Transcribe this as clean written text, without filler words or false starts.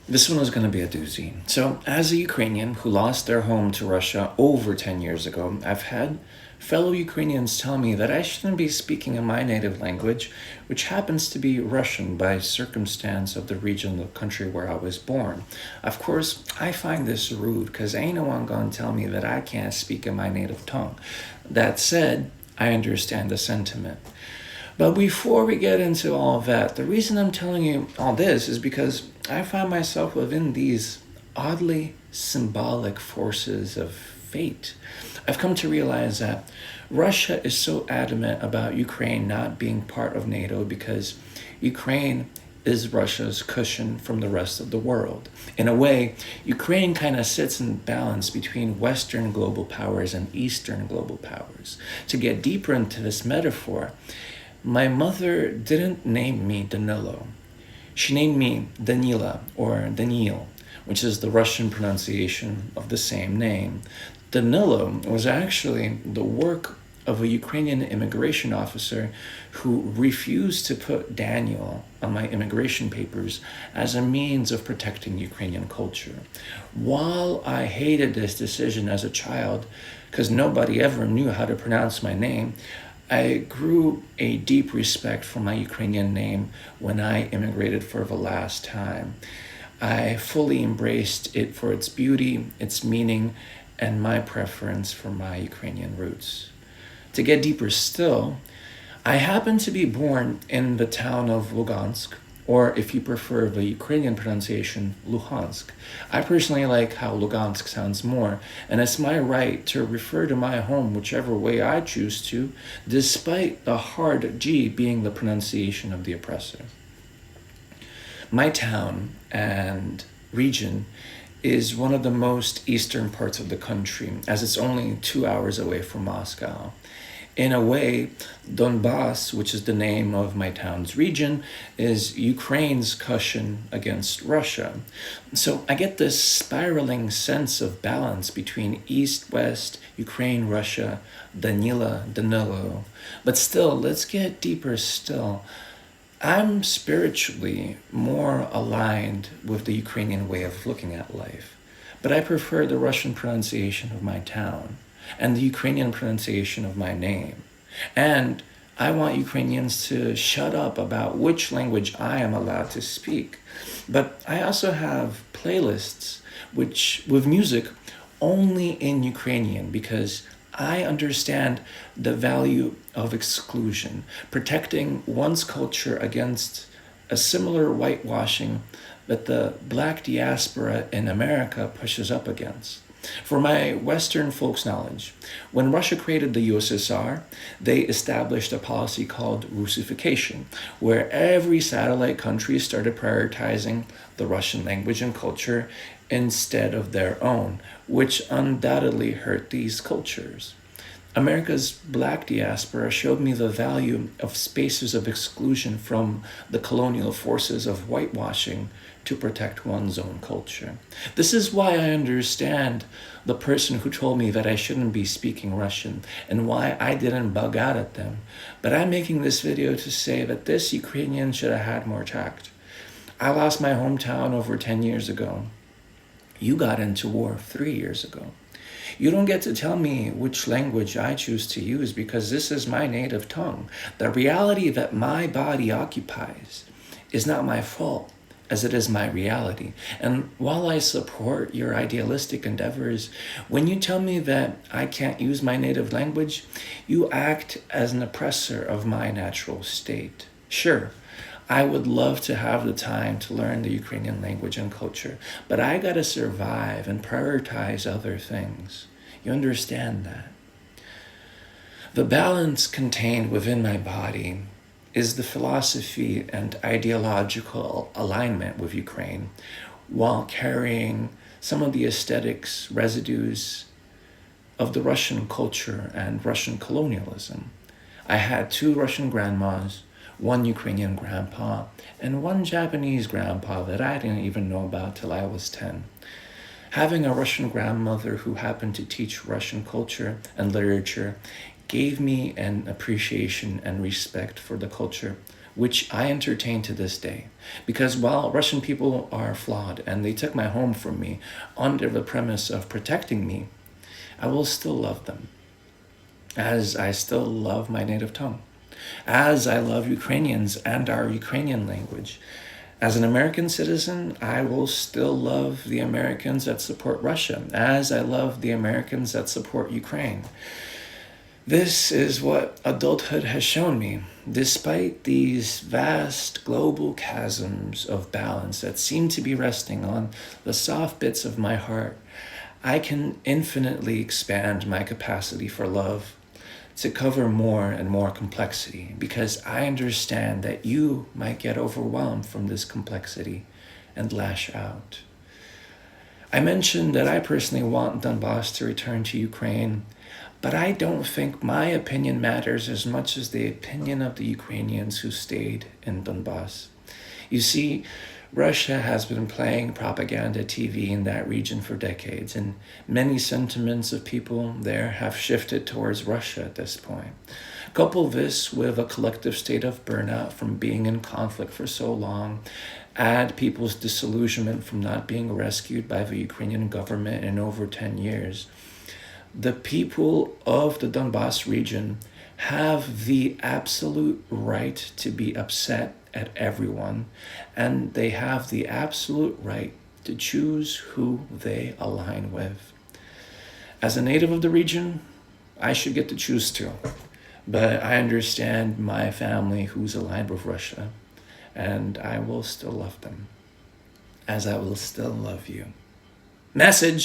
This one is going to be a doozy. So, as a Ukrainian who lost their home to Russia over 10 years ago, I've had fellow Ukrainians tell me that I shouldn't be speaking in my native language, which happens to be Russian by circumstance of the region of the country where I was born. Of course, I find this rude because ain't no one going to tell me that I can't speak in my native tongue. That said, I understand the sentiment. But before we get into all of that, the reason I'm telling you all this is because I find myself within these oddly symbolic forces of fate. I've come to realize that Russia is so adamant about Ukraine not being part of NATO because Ukraine is Russia's cushion from the rest of the world. In a way, Ukraine kind of sits in balance between Western global powers and Eastern global powers. To get deeper into this metaphor, my mother didn't name me Danilo. She named me Danila or Daniil, which is the Russian pronunciation of the same name. Danilo was actually the work of a Ukrainian immigration officer who refused to put Daniel on my immigration papers as a means of protecting Ukrainian culture. While I hated this decision as a child, because nobody ever knew how to pronounce my name, I grew a deep respect for my Ukrainian name when I immigrated for the last time. I fully embraced it for its beauty, its meaning, and my preference for my Ukrainian roots. To get deeper still, I happen to be born in the town of Lugansk, or if you prefer the Ukrainian pronunciation, Luhansk. I personally like how Lugansk sounds more, and it's my right to refer to my home whichever way I choose to, despite the hard G being the pronunciation of the oppressor. My town and region is one of the most eastern parts of the country, as it's only 2 hours away from Moscow. In a way, Donbass, which is the name of my town's region, is Ukraine's cushion against Russia. So I get this spiraling sense of balance between East, West, Ukraine, Russia, Danilo. But still, let's get deeper still. I'm spiritually more aligned with the Ukrainian way of looking at life, but I prefer the Russian pronunciation of my town and the Ukrainian pronunciation of my name. And I want Ukrainians to shut up about which language I am allowed to speak. But I also have playlists with music only in Ukrainian because I understand the value of exclusion, protecting one's culture against a similar whitewashing that the black diaspora in America pushes up against. For my Western folks' knowledge, when Russia created the USSR, they established a policy called Russification, where every satellite country started prioritizing the Russian language and culture instead of their own, which undoubtedly hurt these cultures. America's black diaspora showed me the value of spaces of exclusion from the colonial forces of whitewashing to protect one's own culture. This is why I understand the person who told me that I shouldn't be speaking Russian and why I didn't bug out at them. But I'm making this video to say that this Ukrainian should have had more tact. I lost my hometown over 10 years ago. You got into war 3 years ago. You don't get to tell me which language I choose to use because this is my native tongue. The reality that my body occupies is not my fault, as it is my reality. And while I support your idealistic endeavors, when you tell me that I can't use my native language, you act as an oppressor of my natural state. Sure, I would love to have the time to learn the Ukrainian language and culture, but I gotta survive and prioritize other things. You understand that? The balance contained within my body is the philosophy and ideological alignment with Ukraine, while carrying some of the aesthetics, residues of the Russian culture and Russian colonialism. I had 2 Russian grandmas, 1 Ukrainian grandpa, and 1 Japanese grandpa that I didn't even know about till I was 10. Having a Russian grandmother who happened to teach Russian culture and literature gave me an appreciation and respect for the culture which I entertain to this day. Because while Russian people are flawed and they took my home from me under the premise of protecting me, I will still love them, as I still love my native tongue, as I love Ukrainians and our Ukrainian language. As an American citizen, I will still love the Americans that support Russia, as I love the Americans that support Ukraine. This is what adulthood has shown me. Despite these vast global chasms of balance that seem to be resting on the soft bits of my heart, I can infinitely expand my capacity for love to cover more and more complexity, because I understand that you might get overwhelmed from this complexity and lash out. I mentioned that I personally want Donbass to return to Ukraine, but I don't think my opinion matters as much as the opinion of the Ukrainians who stayed in Donbass. You see, Russia has been playing propaganda TV in that region for decades, and many sentiments of people there have shifted towards Russia at this point. Couple this with a collective state of burnout from being in conflict for so long, add people's disillusionment from not being rescued by the Ukrainian government in over 10 years. The people of the Donbass region have the absolute right to be upset at everyone, and they have the absolute right to choose who they align with. As a native of the region, I should get to choose too, but I understand my family who's aligned with Russia, and I will still love them, as I will still love you. Message!